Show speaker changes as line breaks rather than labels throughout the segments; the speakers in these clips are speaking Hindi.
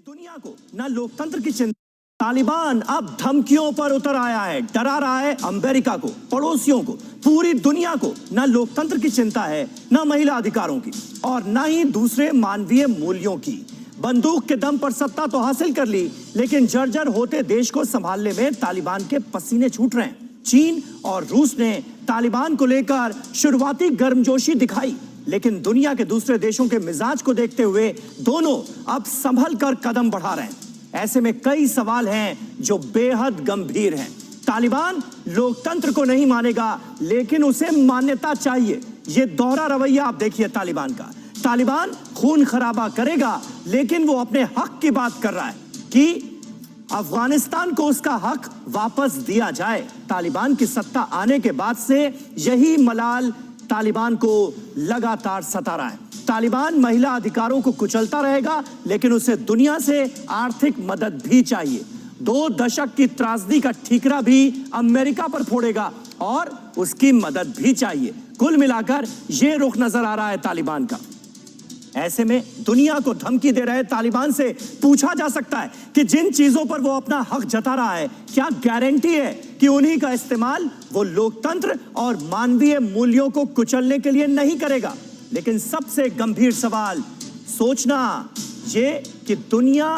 दुनिया को ना लोकतंत्र की चिंता। तालिबान अब धमकियों पर उतर आया है, डरा रहा है अमेरिका को, पड़ोसियों को, पूरी दुनिया को। ना लोकतंत्र की चिंता है, ना महिला अधिकारों की, और ना ही दूसरे मानवीय मूल्यों की। बंदूक के दम पर सत्ता तो हासिल कर ली, लेकिन जर्जर होते देश को संभालने में तालिबान के पसीने छूट रहे हैं। चीन और रूस ने तालिबान को लेकर शुरुआती गर्मजोशी दिखाई, लेकिन दुनिया के दूसरे देशों के मिजाज को देखते हुए दोनों अब संभल कर कदम बढ़ा रहे हैं। ऐसे में कई सवाल हैं जो बेहद गंभीर हैं। तालिबान लोकतंत्र को नहीं मानेगा, लेकिन उसे मान्यता चाहिए। यह दोहरा रवैया आप देखिए तालिबान का। तालिबान खून खराबा करेगा, लेकिन वो अपने हक की बात कर रहा है कि अफगानिस्तान को उसका हक वापस दिया जाए। तालिबान की सत्ता आने के बाद से यही मलाल तालिबान को लगातार सता रहा है। तालिबान महिला अधिकारों को कुचलता रहेगा, लेकिन उसे दुनिया से आर्थिक मदद भी चाहिए। 2 दशक की त्रासदी का ठीकरा भी अमेरिका पर फोड़ेगा और उसकी मदद भी चाहिए। कुल मिलाकर यह रुख नजर आ रहा है तालिबान का। ऐसे में दुनिया को धमकी दे रहे तालिबान से पूछा जा सकता है कि जिन चीजों पर वो अपना हक जता रहा है, क्या गारंटी है कि उन्हीं का इस्तेमाल वो लोकतंत्र और मानवीय मूल्यों को कुचलने के लिए नहीं करेगा। लेकिन सबसे गंभीर सवाल सोचना ये कि दुनिया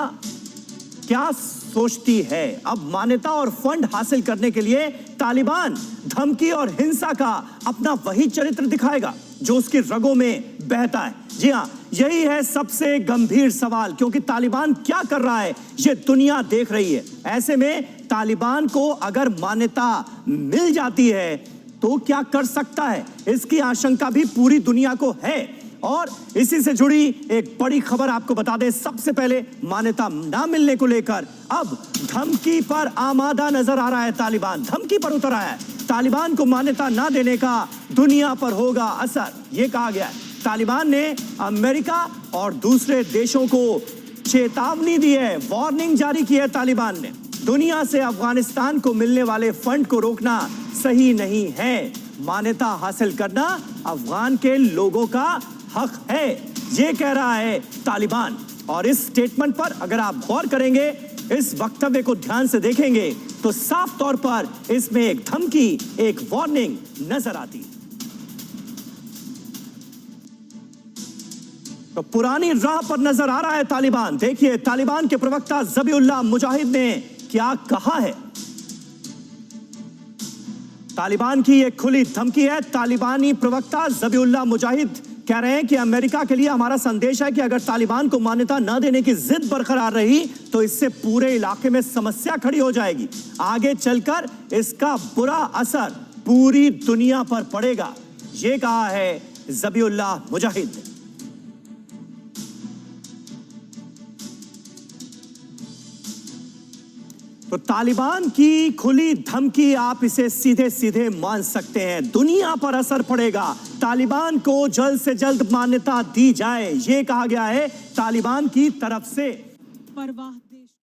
क्या सोचती है। अब मान्यता और फंड हासिल करने के लिए तालिबान धमकी और हिंसा का अपना वही चरित्र दिखाएगा जो उसकी रगों में बहता है। जी हां, यही है सबसे गंभीर सवाल, क्योंकि तालिबान क्या कर रहा है ये दुनिया देख रही है। ऐसे में तालिबान को अगर मान्यता मिल जाती है तो क्या कर सकता है, इसकी आशंका भी पूरी दुनिया को है। और इसी से जुड़ी एक बड़ी खबर आपको बता दें। सबसे पहले मान्यता ना मिलने को लेकर अब धमकी पर आमादा नजर आ रहा है तालिबान। धमकी पर उतर आया है। तालिबान को मान्यता ना देने का दुनिया पर होगा असर, यह कहा गया है। तालिबान ने अमेरिका और दूसरे देशों को चेतावनी दी है, वार्निंग जारी की है। तालिबान ने दुनिया से अफगानिस्तान को मिलने वाले फंड को रोकना सही नहीं है। मान्यता हासिल करना अफगान के लोगों का हक है, ये कह रहा है तालिबान। और इस स्टेटमेंट पर अगर आप गौर करेंगे, इस वक्तव्य को ध्यान से देखेंगे, तो साफ तौर पर इसमें एक धमकी, एक वार्निंग नजर आती है। तो पुरानी राह पर नजर आ रहा है तालिबान। देखिए तालिबान के प्रवक्ता ज़बीउल्लाह मुजाहिद ने क्या कहा है। तालिबान की एक खुली धमकी है। तालिबानी प्रवक्ता ज़बीउल्लाह मुजाहिद कह रहे हैं कि अमेरिका के लिए हमारा संदेश है कि अगर तालिबान को मान्यता न देने की जिद बरकरार रही तो इससे पूरे इलाके में समस्या खड़ी हो जाएगी। आगे चलकर इसका बुरा असर पूरी दुनिया पर पड़ेगा, यह कहा है ज़बीउल्लाह मुजाहिद ने। तो तालिबान की खुली धमकी, आप इसे सीधे सीधे मान सकते हैं, दुनिया पर असर पड़ेगा। तालिबान को जल्द से जल्द मान्यता दी जाए, यह कहा गया है तालिबान की तरफ से।